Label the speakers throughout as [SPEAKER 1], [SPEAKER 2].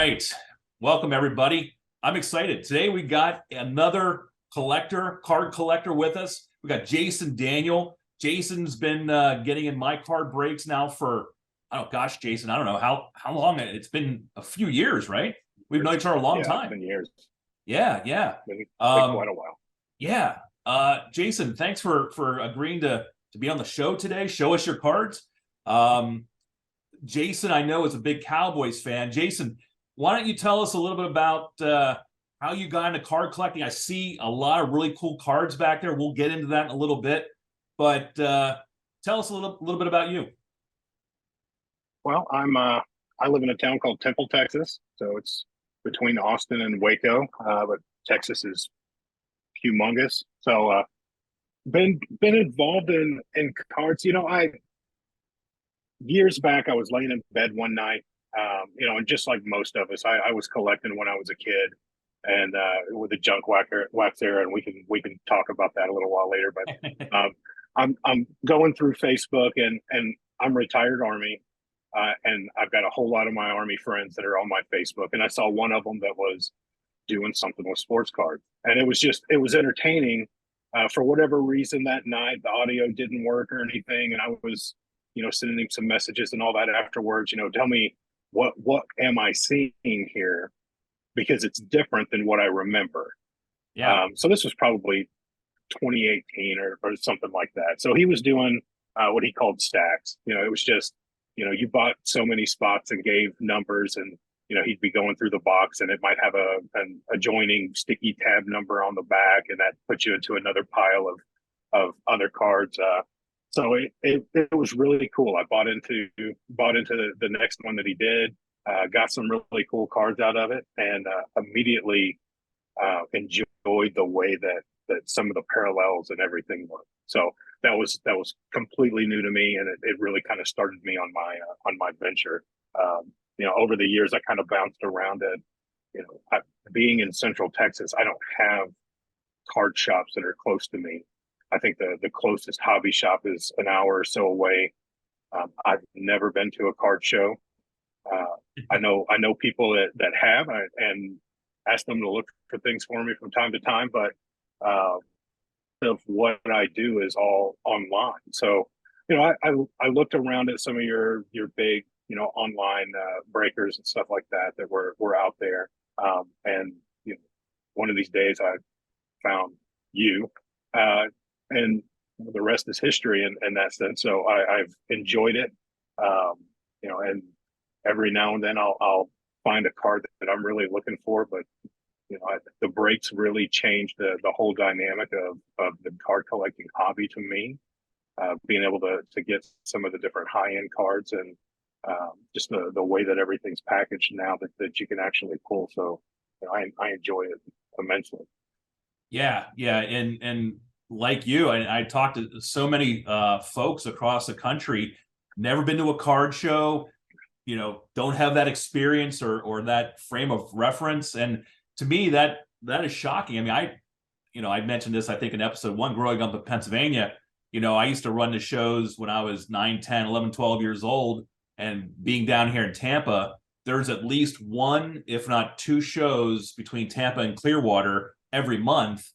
[SPEAKER 1] right. Welcome, everybody. I'm excited. Today we got another card collector with us. We got Jason Daniel. Jason's been getting in my card breaks now for, oh gosh, Jason, I don't know how long. It's been a few years, right? We've known each other a long
[SPEAKER 2] Yeah, it's
[SPEAKER 1] time.
[SPEAKER 2] been years.
[SPEAKER 1] Yeah.
[SPEAKER 2] Been quite a while.
[SPEAKER 1] Yeah. Jason, thanks for agreeing to be on the show today. Show us your cards. Jason, I know, is a big Cowboys fan. Jason, why don't you tell us a little bit about how you got into card collecting? I see a lot of really cool cards back there. We'll get into that in a little bit, but tell us a little bit about you.
[SPEAKER 2] Well, I live in a town called Temple, Texas, so it's between Austin and Waco, but Texas is humongous. So been involved in cards. I years back I was laying in bed one night, and just like most of us, I was collecting when I was a kid, and with the junk wax era, and we can talk about that a little while later. But I'm going through Facebook, and I'm retired Army. And I've got a whole lot of my Army friends that are on my Facebook. And I saw one of them that was doing something with sports cards. And it was entertaining. For whatever reason that night, the audio didn't work or anything. And I was, sending him some messages and all that afterwards, tell me what am I seeing here? Because it's different than what I remember.
[SPEAKER 1] Yeah.
[SPEAKER 2] So this was probably 2018 or something like that. So he was doing what he called stacks. It was just, you bought so many spots and gave numbers, and he'd be going through the box, and it might have an adjoining sticky tab number on the back, and that puts you into another pile of other cards. So it was really cool. I bought into the next one that he did, got some really cool cards out of it, and immediately enjoyed the way that some of the parallels and everything were. So that was completely new to me, and it really kind of started me on my venture. Over the years, I kind of bounced around it. Being in Central Texas, I don't have card shops that are close to me. I think the closest hobby shop is an hour or so away. I've never been to a card show. I know people that have, and ask them to look for things for me from time to time, but of what I do is all online. So, I looked around at some of your big, online breakers and stuff like that were out there. And one of these days I found you, and the rest is history in that sense. So I've enjoyed it. And every now and then I'll find a card that I'm really looking for, but the breaks really changed the whole dynamic of the card collecting hobby to me. Being able to get some of the different high end cards, and just the way that everything's packaged now that you can actually pull. So I enjoy it immensely.
[SPEAKER 1] Yeah, and like you, I talked to so many folks across the country, never been to a card show, don't have that experience or that frame of reference. And to me, that is shocking. I mean, I mentioned this, I think, in episode 1, growing up in Pennsylvania. I used to run the shows when I was 9, 10, 11, 12 years old, and being down here in Tampa, there's at least one, if not two shows between Tampa and Clearwater every month.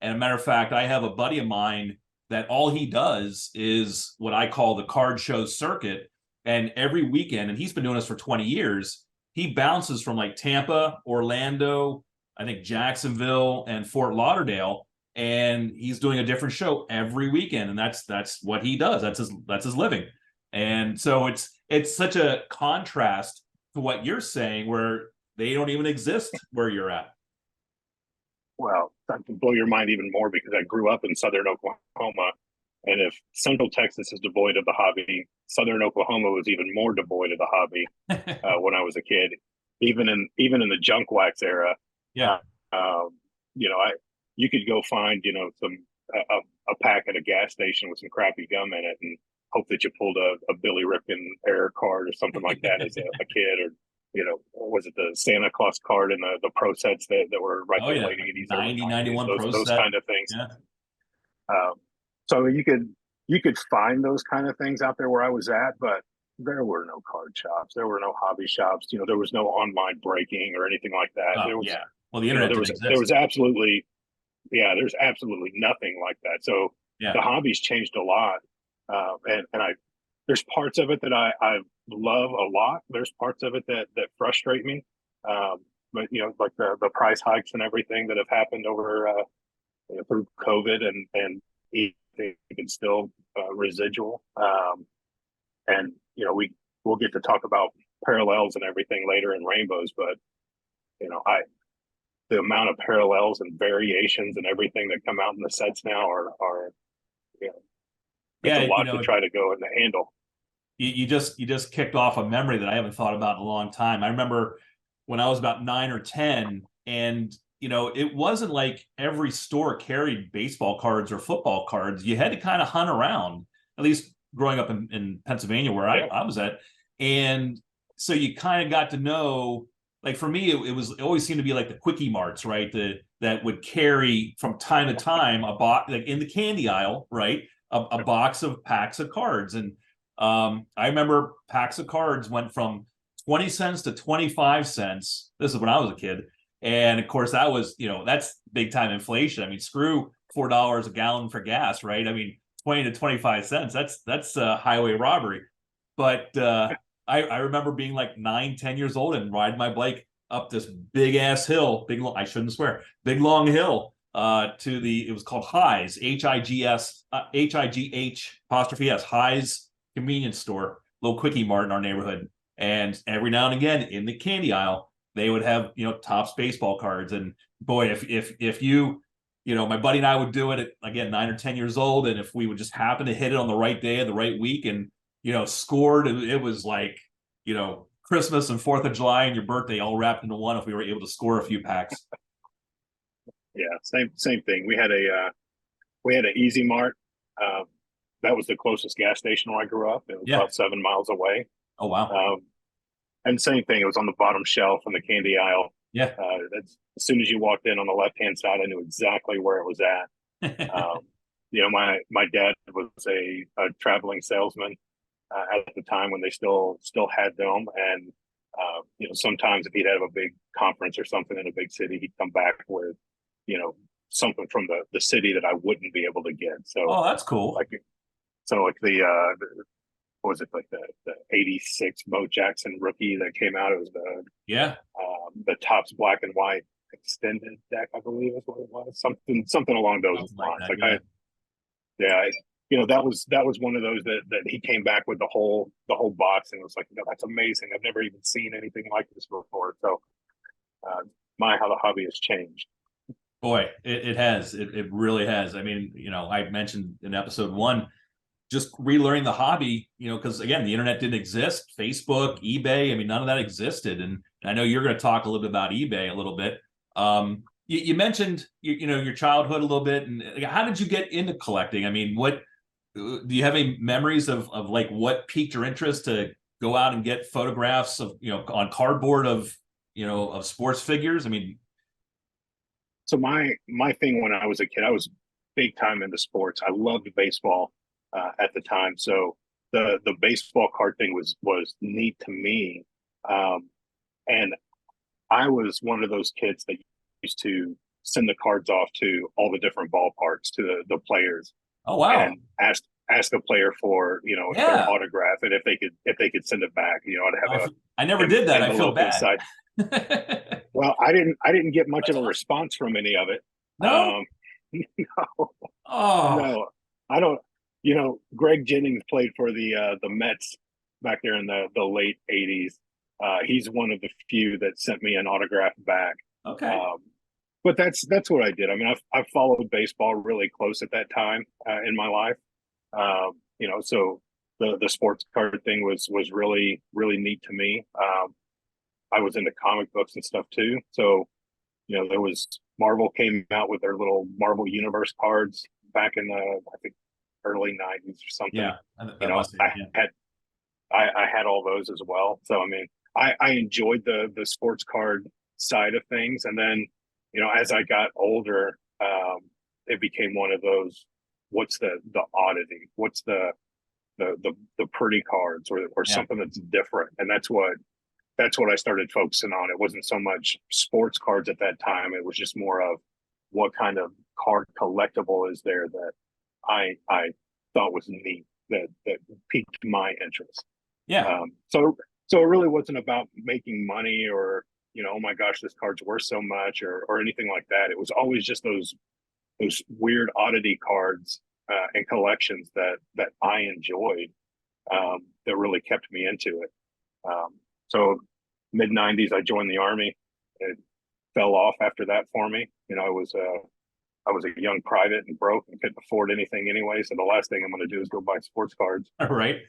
[SPEAKER 1] And a matter of fact, I have a buddy of mine that all he does is what I call the card show circuit. And every weekend, and he's been doing this for 20 years, he bounces from like Tampa, Orlando, I think Jacksonville, and Fort Lauderdale, and he's doing a different show every weekend, and that's what he does. That's his living. And so it's such a contrast to what you're saying, where they don't even exist where you're at.
[SPEAKER 2] Well, that can blow your mind even more, because I grew up in southern Oklahoma, and if Central Texas is devoid of the hobby, southern Oklahoma was even more devoid of the hobby when I was a kid. Even in the junk wax era,
[SPEAKER 1] Yeah.
[SPEAKER 2] you could go find some a pack at a gas station with some crappy gum in it, and hope that you pulled a Billy Ripken error card or something like that as a kid, or was it the Santa Claus card and the pro sets that were right there waiting at these
[SPEAKER 1] 90, 91
[SPEAKER 2] those kind of things.
[SPEAKER 1] Yeah.
[SPEAKER 2] So you could find those kind of things out there where I was at, but there were no card shops. There were no hobby shops. There was no online breaking or anything like that.
[SPEAKER 1] Oh
[SPEAKER 2] There was,
[SPEAKER 1] yeah. Well, the internet
[SPEAKER 2] there
[SPEAKER 1] didn't
[SPEAKER 2] was, there
[SPEAKER 1] exist.
[SPEAKER 2] was absolutely, yeah, there's absolutely nothing like that. So
[SPEAKER 1] Yeah.
[SPEAKER 2] the hobby's changed a lot. And there's parts of it that I love a lot. There's parts of it that frustrate me. Um, but like the price hikes and everything that have happened over, through COVID and even still residual. And we'll get to talk about parallels and everything later in rainbows, but I the amount of parallels and variations and everything that come out in the sets now are you know it's a
[SPEAKER 1] Yeah.
[SPEAKER 2] lot to try to go and handle.
[SPEAKER 1] You just kicked off a memory that I haven't thought about in a long time. I remember when I was about 9 or 10, and it wasn't like every store carried baseball cards or football cards. You had to kind of hunt around, at least growing up in Pennsylvania where I,
[SPEAKER 2] Yeah,
[SPEAKER 1] I was at. And so you kind of got to know, like for me, it always seemed to be like the quickie marts, right? That would carry from time to time a box, like in the candy aisle, right? A box of packs of cards. And I remember packs of cards went from 20 cents to 25 cents. This is when I was a kid. And of course, that's big time inflation. I mean, screw $4 a gallon for gas, right? I mean, 20 to 25 cents. That's highway robbery. But I remember being like 9, 10 years old and riding my bike up this big ass hill, I shouldn't swear, big long hill it was called Highs, Higs, High apostrophe S, Highs convenience store, little quickie mart in our neighborhood. And every now and again in the candy aisle, they would have, Topps baseball cards. And boy, if my buddy and I would do it at, again, 9 or 10 years old. And if we would just happen to hit it on the right day of the right week and, scored, it was like, Christmas and 4th of July and your birthday all wrapped into one if we were able to score a few packs.
[SPEAKER 2] yeah, same thing. We had an Easy Mart. Um, that was the closest gas station where I grew up. It was
[SPEAKER 1] Yeah.
[SPEAKER 2] about 7 miles away.
[SPEAKER 1] Oh, wow.
[SPEAKER 2] And same thing. It was on the bottom shelf in the candy aisle.
[SPEAKER 1] Yeah.
[SPEAKER 2] As soon as you walked in on the left hand side, I knew exactly where it was at. My dad was a traveling salesman at the time when they still had them, and sometimes if he'd have a big conference or something in a big city, he'd come back with something from the city that I wouldn't be able to get. So
[SPEAKER 1] Oh, that's cool.
[SPEAKER 2] like like the what was it, like the '86 Bo Jackson rookie that came out? It was
[SPEAKER 1] Yeah.
[SPEAKER 2] the Topps black and white extended deck, I believe is what it was. Something along those
[SPEAKER 1] Something like
[SPEAKER 2] lines.
[SPEAKER 1] that.
[SPEAKER 2] Like
[SPEAKER 1] Yeah.
[SPEAKER 2] that was one of those that he came back with the whole box, and it was like, that's amazing. I've never even seen anything like this before. So uh, how the hobby has changed.
[SPEAKER 1] Boy, it has. It really has. I mean, I mentioned in episode one, just relearning the hobby, because again, the internet didn't exist, Facebook, eBay. I mean, none of that existed. And I know you're going to talk a little bit about eBay a little bit. You mentioned, your childhood a little bit. And how did you get into collecting? I mean, what do you have any memories of like what piqued your interest to go out and get photographs of, on cardboard of sports figures? I mean,
[SPEAKER 2] So my thing when I was a kid, I was big time into sports. I loved baseball at the time. So the baseball card thing was neat to me, and I was one of those kids that used to send the cards off to all the different ballparks to the players
[SPEAKER 1] oh, wow.
[SPEAKER 2] and ask a player for their
[SPEAKER 1] Yeah.
[SPEAKER 2] autograph, and if they could send it back. I'd have
[SPEAKER 1] I never
[SPEAKER 2] a
[SPEAKER 1] did that. I feel
[SPEAKER 2] envelope
[SPEAKER 1] bad.
[SPEAKER 2] inside. Well, I didn't get much of a response from any of it.
[SPEAKER 1] No?
[SPEAKER 2] No,
[SPEAKER 1] Oh,
[SPEAKER 2] no, I don't. Greg Jennings played for the Mets back there in the late '80s. He's one of the few that sent me an autograph back.
[SPEAKER 1] okay.
[SPEAKER 2] Um, but that's what I did. I mean, I've followed baseball really close at that time in my life. So the sports card thing was really really neat to me. I was into comic books and stuff too. So there was Marvel came out with their little Marvel Universe cards back in the, I think, early '90s or something.
[SPEAKER 1] Yeah, that must be.
[SPEAKER 2] I
[SPEAKER 1] Yeah.
[SPEAKER 2] had I had all those as well. So I mean, I enjoyed the sports card side of things, and then as I got older, it became one of those. What's the oddity? What's the pretty cards or
[SPEAKER 1] Yeah.
[SPEAKER 2] something that's different. And that's what I started focusing on. It wasn't so much sports cards at that time. It was just more of what kind of card collectible is there that I thought was neat, that piqued my interest.
[SPEAKER 1] Yeah.
[SPEAKER 2] So it really wasn't about making money or, oh my gosh, this card's worth so much or anything like that. It was always just those weird oddity cards and collections that I enjoyed, that really kept me into it. So mid '90s, I joined the army. It fell off after that for me. I was a young private and broke and couldn't afford anything anyway. So the last thing I'm going to do is go buy sports cards.
[SPEAKER 1] All right.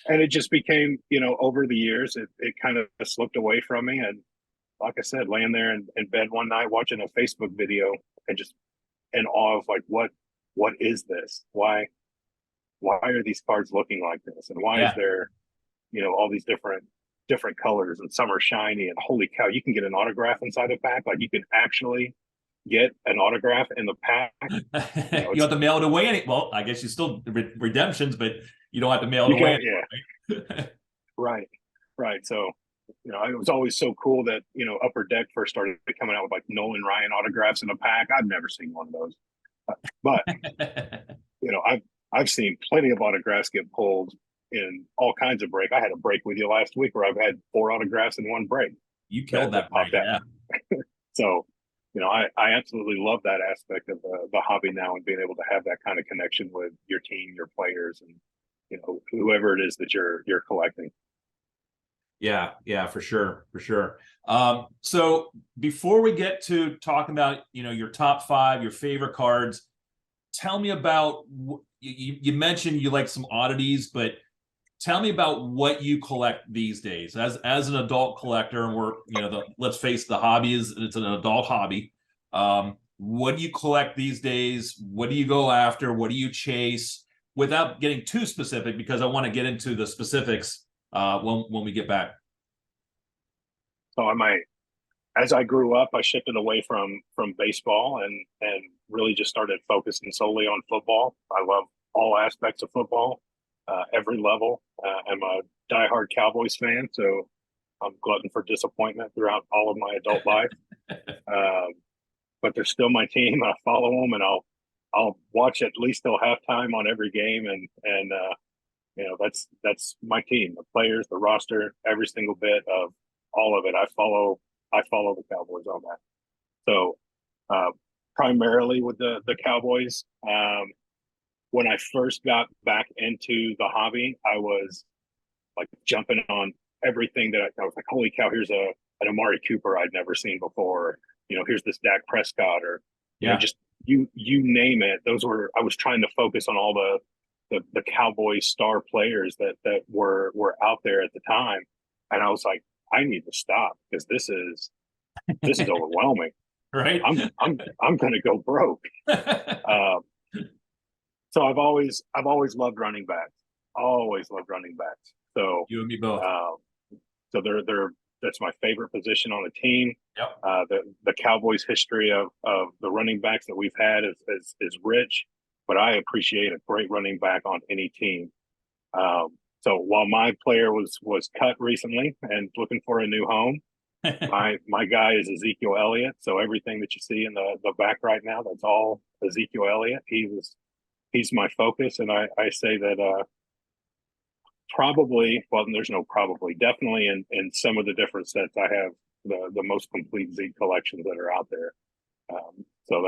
[SPEAKER 2] And it just became, over the years, it kind of slipped away from me. And like I said, laying there in bed one night watching a Facebook video and just in awe of like, what is this? Why are these cards looking like this? And why is
[SPEAKER 1] Yeah.
[SPEAKER 2] there, all these different colors and some are shiny and holy cow, you can get an autograph inside a pack. Like you can actually get an autograph in the pack.
[SPEAKER 1] You have to mail it away. Well, I guess you still redemptions, but you don't have to mail it
[SPEAKER 2] You
[SPEAKER 1] away.
[SPEAKER 2] can, yeah. Right. Right. So, it was always so cool that, Upper Deck first started coming out with like Nolan Ryan autographs in a pack. I've never seen one of those. But, I've seen plenty of autographs get pulled in all kinds of break. I had a break with you last week where I've had 4 autographs in one break
[SPEAKER 1] You killed that break,
[SPEAKER 2] popped out.
[SPEAKER 1] yeah.
[SPEAKER 2] So, I absolutely love that aspect of the hobby now and being able to have that kind of connection with your team, your players, and whoever it is that you're collecting.
[SPEAKER 1] Yeah, for sure, for sure. So before we get to talking about your top 5, your favorite cards, tell me about you mentioned you like some oddities, but tell me about what you collect these days as an adult collector. And we're let's face the hobby it's an adult hobby. What do you collect these days? What do you go after? What do you chase? Without getting too specific, because I want to get into the specifics when we get back.
[SPEAKER 2] So as I grew up, I shifted away from baseball and really just started focusing solely on football. I love all aspects of football, every level. I'm a diehard Cowboys fan, so I'm glutton for disappointment throughout all of my adult life. But they're still my team. I follow them, and I'll watch at least till halftime on every game, and that's my team, the players, the roster, every single bit of all of it. I follow the Cowboys on that. So primarily with the Cowboys. When I first got back into the hobby, I was like jumping on everything that I was like, holy cow, here's an Amari Cooper I'd never seen before. Here's this Dak Prescott, or just you name it. I was trying to focus on all the Cowboys star players that were out there at the time, and I was like, I need to stop because this is overwhelming.
[SPEAKER 1] Right.
[SPEAKER 2] I'm going to go broke. So I've always loved running backs. Always loved running backs. So
[SPEAKER 1] You and me both.
[SPEAKER 2] So that's my favorite position on the team.
[SPEAKER 1] Yep.
[SPEAKER 2] The Cowboys' history of the running backs that we've had is rich, but I appreciate a great running back on any team. So while my player was cut recently and looking for a new home, my guy is Ezekiel Elliott. So everything that you see in the back right now, that's all Ezekiel Elliott. He's my focus, and I say that probably, well, there's no probably, definitely in some of the different sets, I have the most complete Zeke collections that are out there. So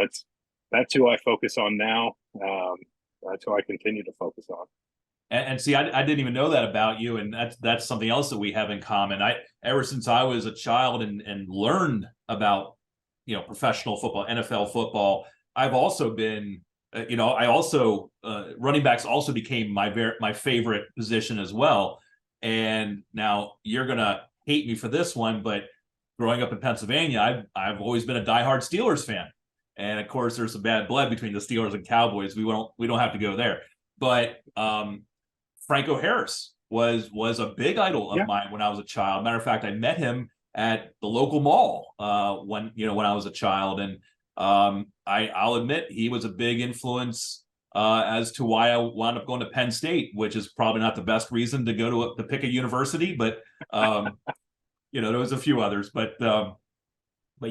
[SPEAKER 2] that's who I focus on now. That's who I continue to focus on.
[SPEAKER 1] And see, I didn't even know that about you, and that's something else that we have in common. Ever since I was a child and learned about professional football, NFL football, I've also been I also running backs also became my favorite position as well. And now you're gonna hate me for this one, but growing up in Pennsylvania, I've always been a diehard Steelers fan, and of course there's some bad blood between the Steelers and Cowboys. We don't have to go there, but Franco Harris was a big idol of mine when I was a child. Matter of fact, I met him at the local mall when I was a child, and I'll admit he was a big influence as to why I wound up going to Penn State, which is probably not the best reason to go to pick a university, but there was a few others, but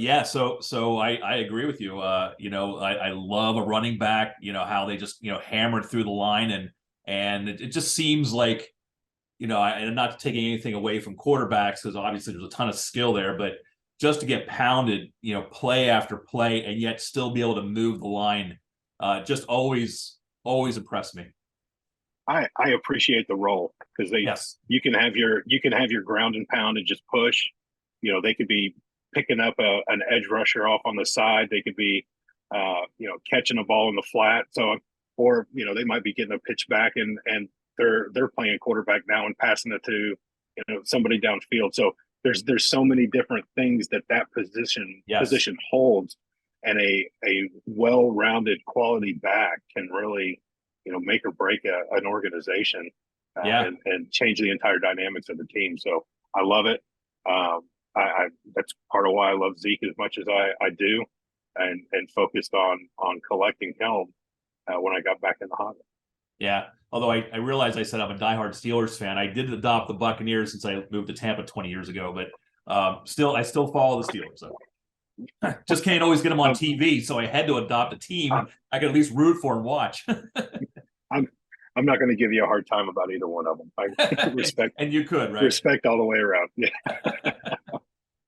[SPEAKER 1] yeah, so I agree with you. I love a running back. How they just hammered through the line, and it just seems like and not taking anything away from quarterbacks because obviously there's a ton of skill there, but just to get pounded, play after play, and yet still be able to move the line, just always impressed me.
[SPEAKER 2] I appreciate the role because
[SPEAKER 1] Yes.
[SPEAKER 2] you can have your ground and pound and just push. They could be picking up an edge rusher off on the side. They could be catching a ball in the flat. So or they might be getting a pitch back and they're playing quarterback now and passing it to somebody downfield. So there's so many different things that position holds, and a well-rounded quality back can really make or break an organization, and change the entire dynamics of the team. So I love it. I that's part of why I love Zeke as much as I do, and focused on collecting film when I got back in the hobby.
[SPEAKER 1] Yeah. Although I realized I said I'm a diehard Steelers fan. I did adopt the Buccaneers since I moved to Tampa 20 years ago, but I still follow the Steelers. So. Just can't always get them on TV, so I had to adopt a team I could at least root for and watch.
[SPEAKER 2] I'm not going to give you a hard time about either one of them. I respect
[SPEAKER 1] and you could, right?
[SPEAKER 2] Respect all the way around. Yeah.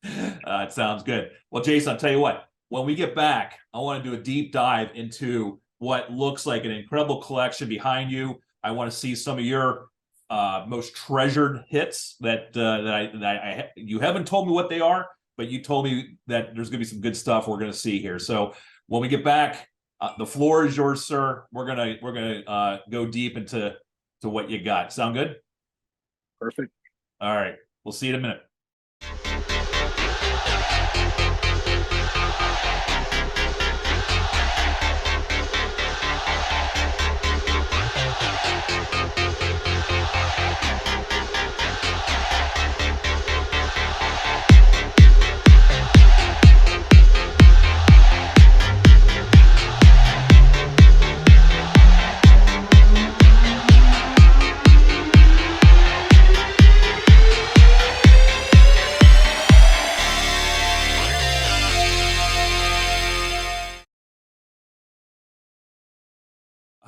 [SPEAKER 1] It sounds good. Well, Jason, I'll tell you what. When we get back, I want to do a deep dive into what looks like an incredible collection behind you. I want to see some of your most treasured hits that you haven't told me what they are, but you told me that there's going to be some good stuff we're going to see here. So when we get back, the floor is yours, sir. We're gonna go deep into what you got. Sound good?
[SPEAKER 2] Perfect.
[SPEAKER 1] All right. We'll see you in a minute.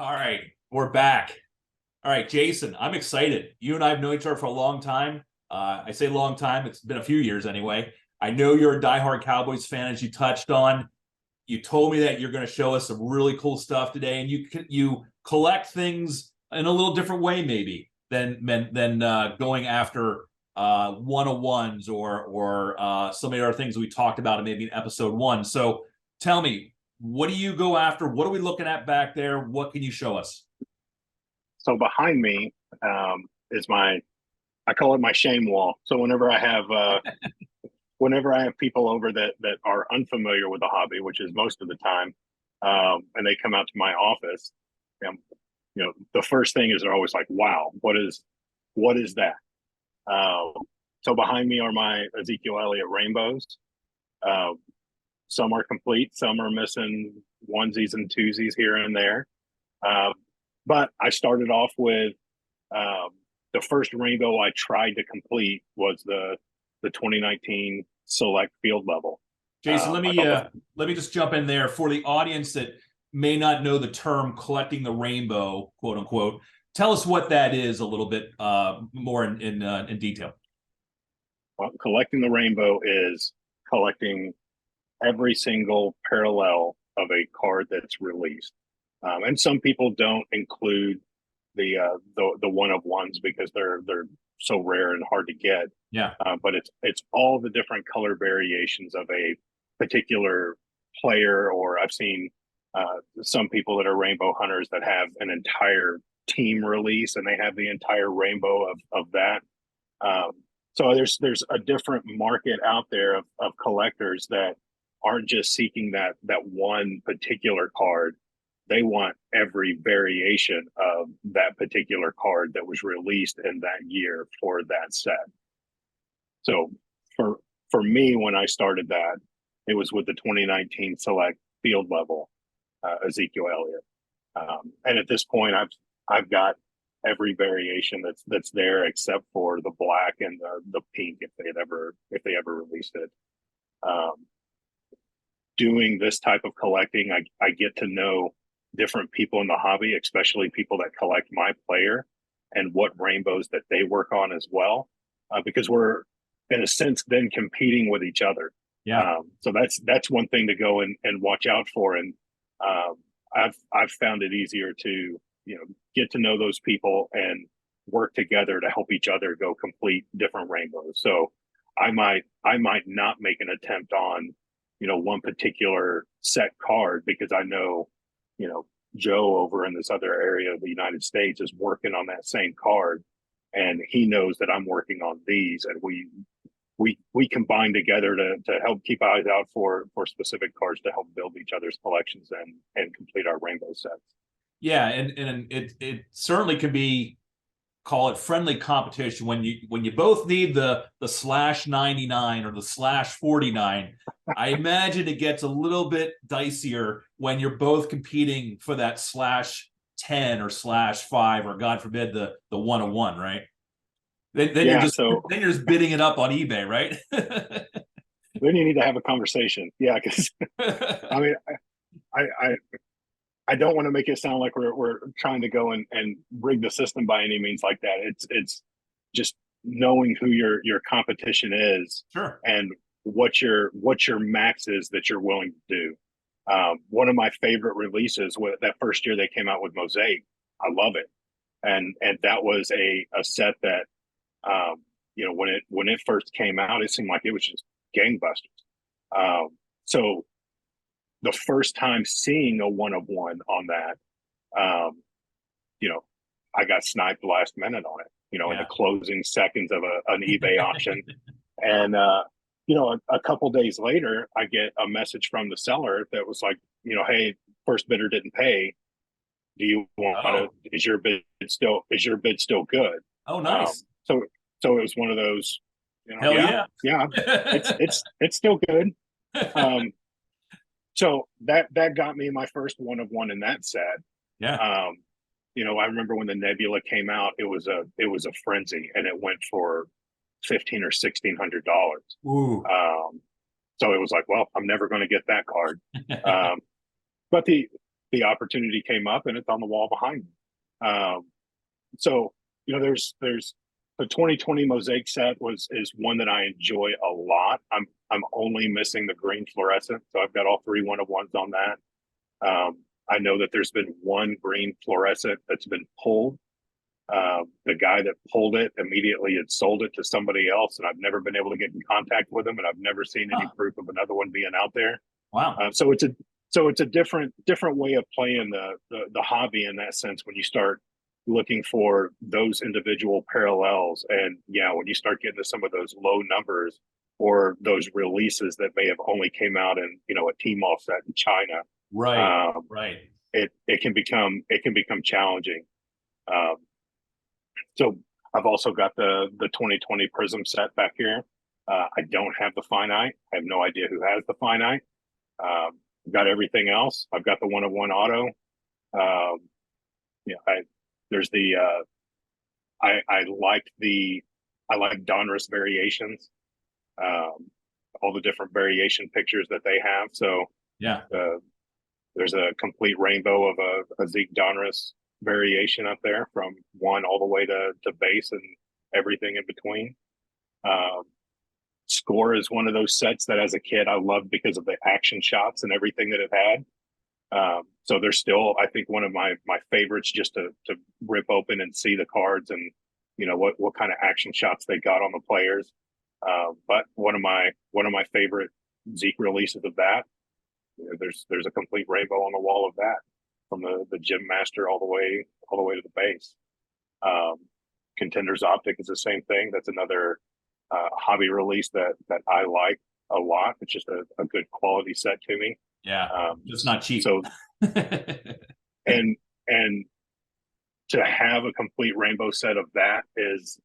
[SPEAKER 1] All right, we're back. All right, Jason, I'm excited. You and I have known each other for a long time. I say long time, it's been a few years anyway. I know you're a diehard Cowboys fan, as you touched on. You told me that you're going to show us some really cool stuff today, and you collect things in a little different way, maybe than going after 101s or some of the other things we talked about in maybe in episode 1. So tell me, what do you go after? What are we looking at back there? What can you show us?
[SPEAKER 2] So behind me is I call it my shame wall. So whenever I have people over that are unfamiliar with the hobby, which is most of the time, and they come out to my office, the first thing is they're always like, "Wow, what is that?" So behind me are my Ezekiel Elliott rainbows. Some are complete, some are missing onesies and twosies here and there. But I started off with the first rainbow I tried to complete was the 2019 select field level.
[SPEAKER 1] Jason, let me just jump in there for the audience that may not know the term collecting the rainbow, quote unquote. Tell us what that is a little bit more in detail.
[SPEAKER 2] Well, collecting the rainbow is collecting every single parallel of a card that's released. And some people don't include the one of ones because they're so rare and hard to get.
[SPEAKER 1] Yeah.
[SPEAKER 2] But it's all the different color variations of a particular player, or I've seen some people that are rainbow hunters that have an entire team release and they have the entire rainbow of that. So there's a different market out there of collectors that aren't just seeking that one particular card. They want every variation of that particular card that was released in that year for that set. So for me, when I started that, it was with the 2019 select field level Ezekiel Elliott. And at this point, I've got every variation that's there except for the black and the pink if they ever released it. Um, Doing this type of collecting, I get to know different people in the hobby, especially people that collect my player and what rainbows that they work on as well, because we're in a sense then competing with each other.
[SPEAKER 1] Yeah.
[SPEAKER 2] So that's one thing to go and watch out for. And um, I've found it easier to get to know those people and work together to help each other go complete different rainbows. So I might not make an attempt on one particular set card because I know Joe over in this other area of the United States is working on that same card, and he knows that I'm working on these, and we combine together to help keep eyes out for specific cards to help build each other's collections and complete our rainbow sets.
[SPEAKER 1] Yeah, and it certainly can be, call it friendly competition when you both need the /99 or the /49. I imagine it gets a little bit dicier when you're both competing for that /10 or /5 or God forbid the 101, right? Then
[SPEAKER 2] Yeah, so
[SPEAKER 1] you're just bidding it up on eBay, right?
[SPEAKER 2] then you need to have a conversation. Yeah, because I mean, I I don't want to make it sound like we're trying to go and rig the system by any means like that. It's just knowing who your competition is
[SPEAKER 1] Sure.
[SPEAKER 2] and what your max is that you're willing to do. One of my favorite releases that first year they came out with Mosaic. I love it, and that was a set that when it first came out, it seemed like it was just gangbusters. So the first time seeing a one of one on that, you know, I got sniped last minute on it, in the closing seconds of an eBay auction. And, a couple days later, I get a message from the seller that was like, hey, first bidder didn't pay. Do you want to, is your bid still good?
[SPEAKER 1] Oh, nice.
[SPEAKER 2] So it was one of those,
[SPEAKER 1] Hell yeah.
[SPEAKER 2] Yeah, it's still good. So that got me my first one of one in that set.
[SPEAKER 1] Yeah.
[SPEAKER 2] I remember when the Nebula came out, it was a frenzy, and it went for $1,500 or $1,600.
[SPEAKER 1] Ooh.
[SPEAKER 2] So it was like, well, I'm never going to get that card. But the opportunity came up, and it's on the wall behind me. So there's the 2020 Mosaic set is one that I enjoy a lot. I'm only missing the green fluorescent, so I've got all three one of ones on that. I know that there's been one green fluorescent that's been pulled. The guy that pulled it immediately had sold it to somebody else, and I've never been able to get in contact with him, and I've never seen any proof of another one being out there.
[SPEAKER 1] Wow.
[SPEAKER 2] So it's a different way of playing the hobby in that sense when you start looking for those individual parallels. And when you start getting to some of those low numbers or those releases that may have only came out in a Tmall set in China,
[SPEAKER 1] right,
[SPEAKER 2] it can become challenging. So I've also got the 2020 Prism set back here. I don't have the finite. I have no idea who has the finite. I've got everything else. I've got the one of one auto. There's the I like Donruss variations, all the different variation pictures that they have. So there's a complete rainbow of a Zeke Donruss variation up there from one all the way to base and everything in between. Score is one of those sets that as a kid I loved because of the action shots and everything that it had. So they're still, I think, one of my favorites, just to rip open and see the cards and what kind of action shots they got on the players. But one of my favorite Zeke releases of that, there's a complete rainbow on the wall of that, from the Gym Master all the way to the base. Contenders Optic is the same thing. That's another hobby release that I like a lot. It's just a good quality set to me.
[SPEAKER 1] It's not cheap.
[SPEAKER 2] So and to have a complete rainbow set of that was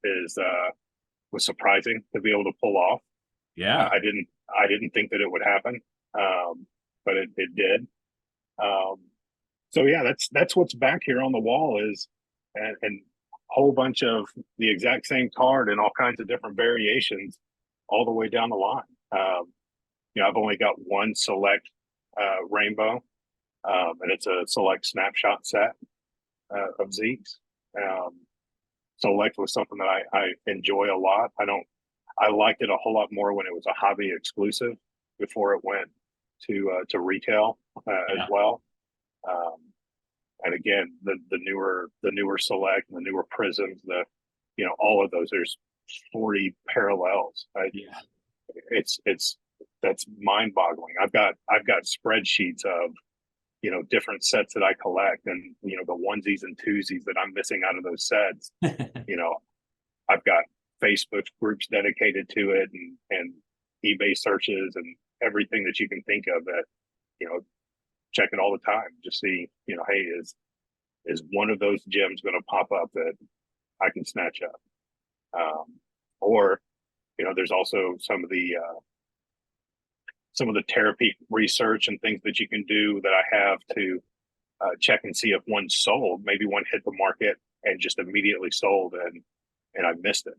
[SPEAKER 2] surprising to be able to pull off. I didn't think that it would happen, but it did. So yeah, that's what's back here on the wall is, and a whole bunch of the exact same card and all kinds of different variations, all the way down the line. I've only got one select rainbow, and it's a select snapshot set of Zeke's. Um, select was something that I enjoy a lot. I liked it a whole lot more when it was a hobby exclusive before it went to retail as well. Um, and again, the newer select, the newer prisms, all of those. There's 40 parallels.
[SPEAKER 1] Yeah.
[SPEAKER 2] It's that's mind boggling. I've got spreadsheets of different sets that I collect, and the onesies and twosies that I'm missing out of those sets. I've got Facebook groups dedicated to it, and eBay searches and everything that you can think of that check it all the time. Just see hey, is one of those gems going to pop up that I can snatch up, or there's also some of the therapy research and things that you can do that I have to check and see if one's sold. Maybe one hit the market and just immediately sold, and I missed it.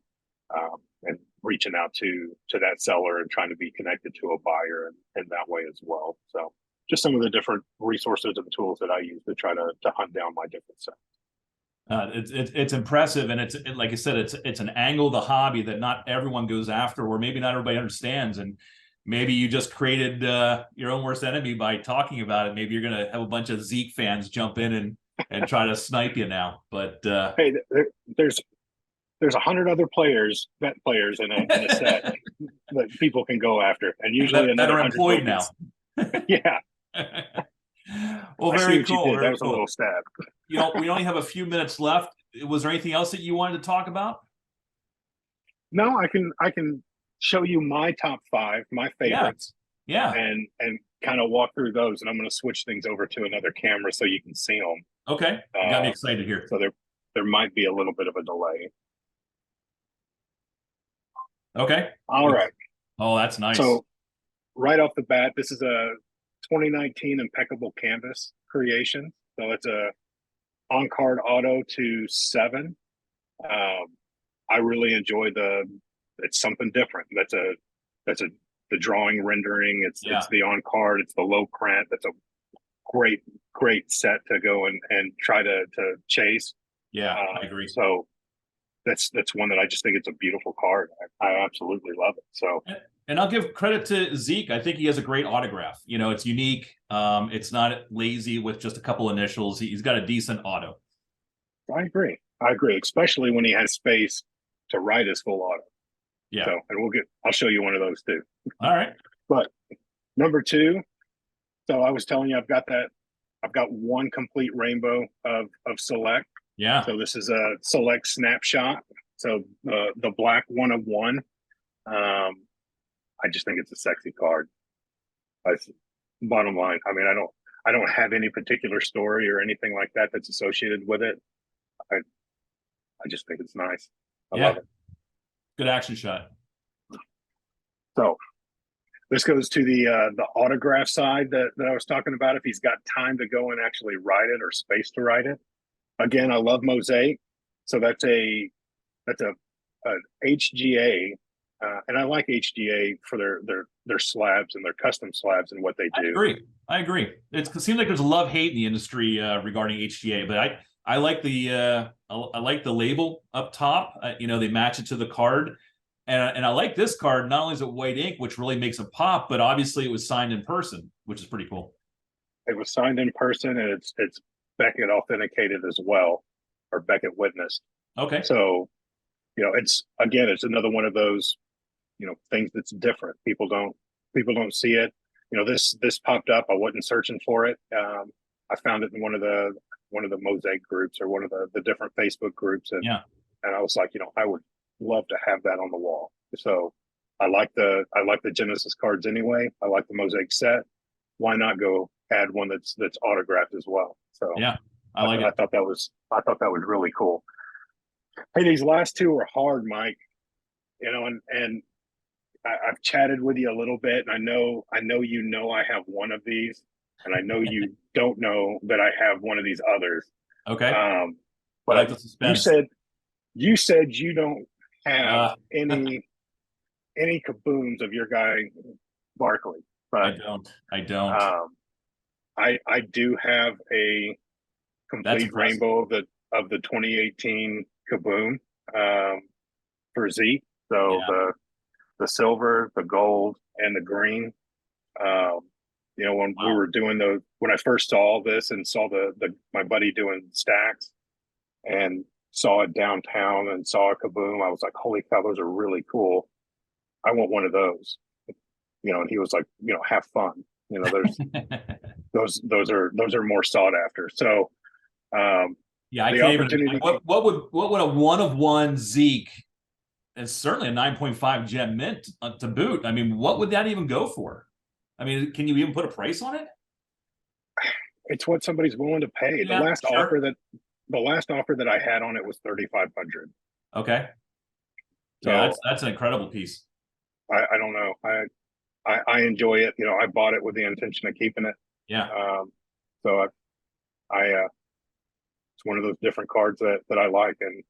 [SPEAKER 2] And reaching out to that seller and trying to be connected to a buyer in that way as well. So just some of the different resources and tools that I use to try to hunt down my different sets.
[SPEAKER 1] It's impressive, and like I said, it's an angle of the hobby that not everyone goes after, or maybe not everybody understands. And maybe you just created your own worst enemy by talking about it. Maybe you're going to have a bunch of Zeke fans jump in and try to snipe you now. But
[SPEAKER 2] hey, there's 100 other bet players in a set that people can go after, and usually
[SPEAKER 1] that are employed now.
[SPEAKER 2] Yeah.
[SPEAKER 1] Well, very cool.
[SPEAKER 2] That was cool. A little stab.
[SPEAKER 1] We only have a few minutes left. Was there anything else that you wanted to talk about?
[SPEAKER 2] No, I can show you my top 5, my favorites.
[SPEAKER 1] Yeah.
[SPEAKER 2] And kind of walk through those, and I'm going to switch things over to another camera so you can see them.
[SPEAKER 1] Okay. You got me excited here.
[SPEAKER 2] So there might be a little bit of a delay.
[SPEAKER 1] Okay.
[SPEAKER 2] All right.
[SPEAKER 1] Oh, that's nice.
[SPEAKER 2] So right off the bat, this is a 2019 impeccable canvas creation. So it's a on-card auto to 7. I really enjoy it's something different. That's the drawing rendering. It's the on-card. It's the low print. That's a great set to go and try to chase.
[SPEAKER 1] Yeah, I agree.
[SPEAKER 2] So that's one that I just think it's a beautiful card. I absolutely love it. So,
[SPEAKER 1] and I'll give credit to Zeke. I think he has a great autograph. It's unique. It's not lazy with just a couple initials. He's got a decent auto.
[SPEAKER 2] I agree, especially when he has space to write his full auto.
[SPEAKER 1] Yeah.
[SPEAKER 2] So, and I'll show you one of those too.
[SPEAKER 1] All right.
[SPEAKER 2] But number 2, so I was telling you, I've got one complete rainbow of select.
[SPEAKER 1] Yeah.
[SPEAKER 2] So this is a select snapshot. So the black 1 of 1. I just think it's a sexy card. Bottom line, I mean, I don't have any particular story or anything like that that's associated with it. I just think it's nice. I love it.
[SPEAKER 1] Good action shot.
[SPEAKER 2] So this goes to the autograph side that I was talking about. If he's got time to go and actually write it or space to write it. Again, I love Mosaic. So that's an HGA. And I like HGA for their slabs and their custom slabs and what they do.
[SPEAKER 1] I agree. It seems like there's a love-hate in the industry regarding HGA, but I like the label up top. They match it to the card, and I like this card. Not only is it white ink, which really makes it pop, but obviously it was signed in person, which is pretty cool.
[SPEAKER 2] It was signed in person, and it's Beckett authenticated as well, or Beckett witnessed.
[SPEAKER 1] Okay.
[SPEAKER 2] So, it's another one of those, things that's different. People don't see it. This popped up. I wasn't searching for it. I found it in one of the Mosaic groups or one of the different Facebook groups, and I was like, I would love to have that on the wall. So I like the Genesis cards anyway. I like the Mosaic set. Why not go add one that's autographed as well? So
[SPEAKER 1] yeah, I like it.
[SPEAKER 2] I thought that was really cool. Hey, these last 2 are hard, Mike. And I've chatted with you a little bit, and I know I have one of these. and I know you don't know that I have one of these others.
[SPEAKER 1] Okay. I like
[SPEAKER 2] But
[SPEAKER 1] the
[SPEAKER 2] you
[SPEAKER 1] suspense.
[SPEAKER 2] said you said you don't have
[SPEAKER 1] Uh,
[SPEAKER 2] any kabooms of your guy Barkley,
[SPEAKER 1] I
[SPEAKER 2] but
[SPEAKER 1] don't. I don't.
[SPEAKER 2] um, I do have a
[SPEAKER 1] That's
[SPEAKER 2] complete
[SPEAKER 1] impressive.
[SPEAKER 2] rainbow of the 2018 kaboom um, for Z. So
[SPEAKER 1] Yeah.
[SPEAKER 2] the silver, the gold, and the green. Um, you know, when we
[SPEAKER 1] Wow.
[SPEAKER 2] were doing when I first saw this and saw the my buddy doing stacks and saw it downtown and saw a kaboom, I was like, holy cow, those are really cool. I want one of those. You know, and he was like, you know, have fun. You know, there's those are more sought after. So
[SPEAKER 1] Yeah, I
[SPEAKER 2] the
[SPEAKER 1] can't even.
[SPEAKER 2] opportunity,
[SPEAKER 1] What would a one of one Zeke and certainly a 9.5 gem mint to boot? I mean, what would that even go for? I mean, can you even put a price on it?
[SPEAKER 2] it's what somebody's willing to pay.
[SPEAKER 1] Yeah, sure.
[SPEAKER 2] The last offer that I had on it was 3,500.
[SPEAKER 1] Okay. Yeah,
[SPEAKER 2] So
[SPEAKER 1] that's an incredible piece.
[SPEAKER 2] I don't know. I enjoy it. You know, I bought it with the intention of keeping it.
[SPEAKER 1] Yeah.
[SPEAKER 2] So it's one of those different cards that I like, and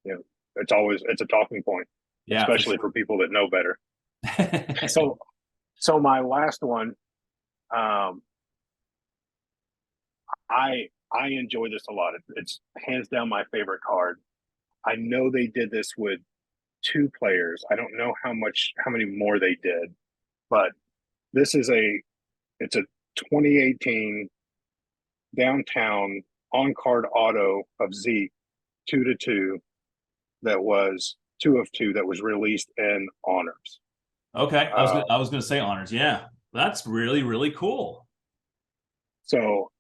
[SPEAKER 2] you know, it's a talking point,
[SPEAKER 1] Yeah, for
[SPEAKER 2] especially for
[SPEAKER 1] sure.
[SPEAKER 2] people that know better. So so my last one, um, I enjoy this a lot. It's hands down my favorite card. I know they did this with two players. I don't know how many more they did, but this is it's a 2018 downtown on card auto of Zeke 2/2 that was 2 of 2 that was released in honors.
[SPEAKER 1] Okay.
[SPEAKER 2] Uh,
[SPEAKER 1] I was gonna say honors. Yeah. That's really, really cool.
[SPEAKER 2] so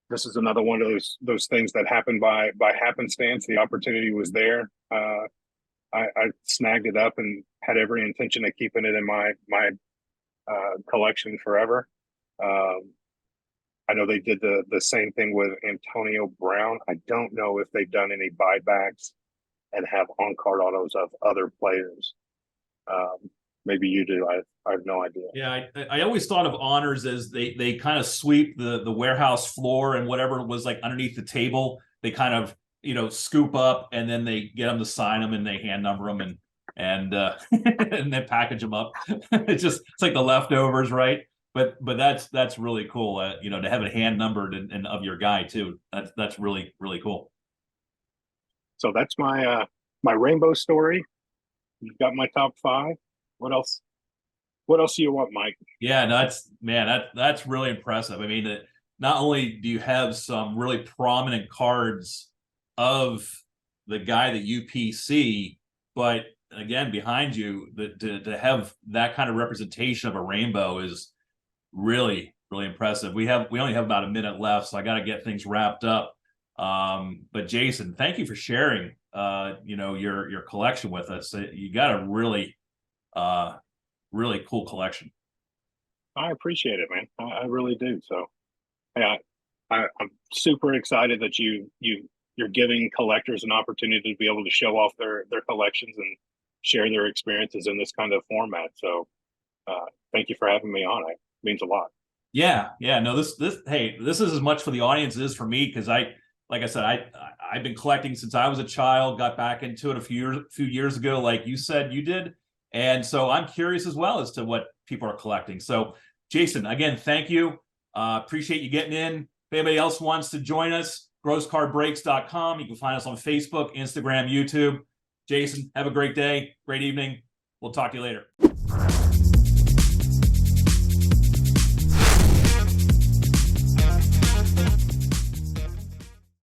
[SPEAKER 2] this is another one of those things that happened by happenstance. The opportunity was there. I snagged it up and had every intention of keeping it in my collection forever. Um, I know they did the same thing with Antonio Brown. I don't know if they've done any buybacks and have on card autos of other players. Um, Maybe you do. I have no idea.
[SPEAKER 1] Yeah, I always thought of honors as they kind of sweep the warehouse floor and whatever was like underneath the table, they kind of scoop up and then they get them to sign them and they hand number them and and then package them up. It's like the leftovers, right? But that's really cool. To have it hand numbered and of your guy too. That's really really cool.
[SPEAKER 2] So that's my rainbow story. You've got my top five. What else? What else do you want, Mike?
[SPEAKER 1] Yeah, no, that's really impressive. I mean, not only do you have some really prominent cards of the guy that UPC, but again, behind you, to have that kind of representation of a rainbow is really, really impressive. We only have about a minute left, so I got to get things wrapped up. But Jason, thank you for sharing your collection with us. You got a uh really cool collection.
[SPEAKER 2] I appreciate it, man. I really do. So, yeah, I'm super excited that you're giving collectors an opportunity to be able to show off their collections and share their experiences in this kind of format. So, thank you for having me on. It means a lot.
[SPEAKER 1] Yeah. No, hey, this is as much for the audience as it is for me because like I said, I've been collecting since I was a child. Got back into it a few years ago, like you said you did, and so I'm curious as well as to what people are collecting. So, Jason, again, thank you. Appreciate you getting in. If anybody else wants to join us, grosscardbreaks.com. You can find us on Facebook, Instagram, YouTube. Jason, have a great day, great evening. We'll talk to you later.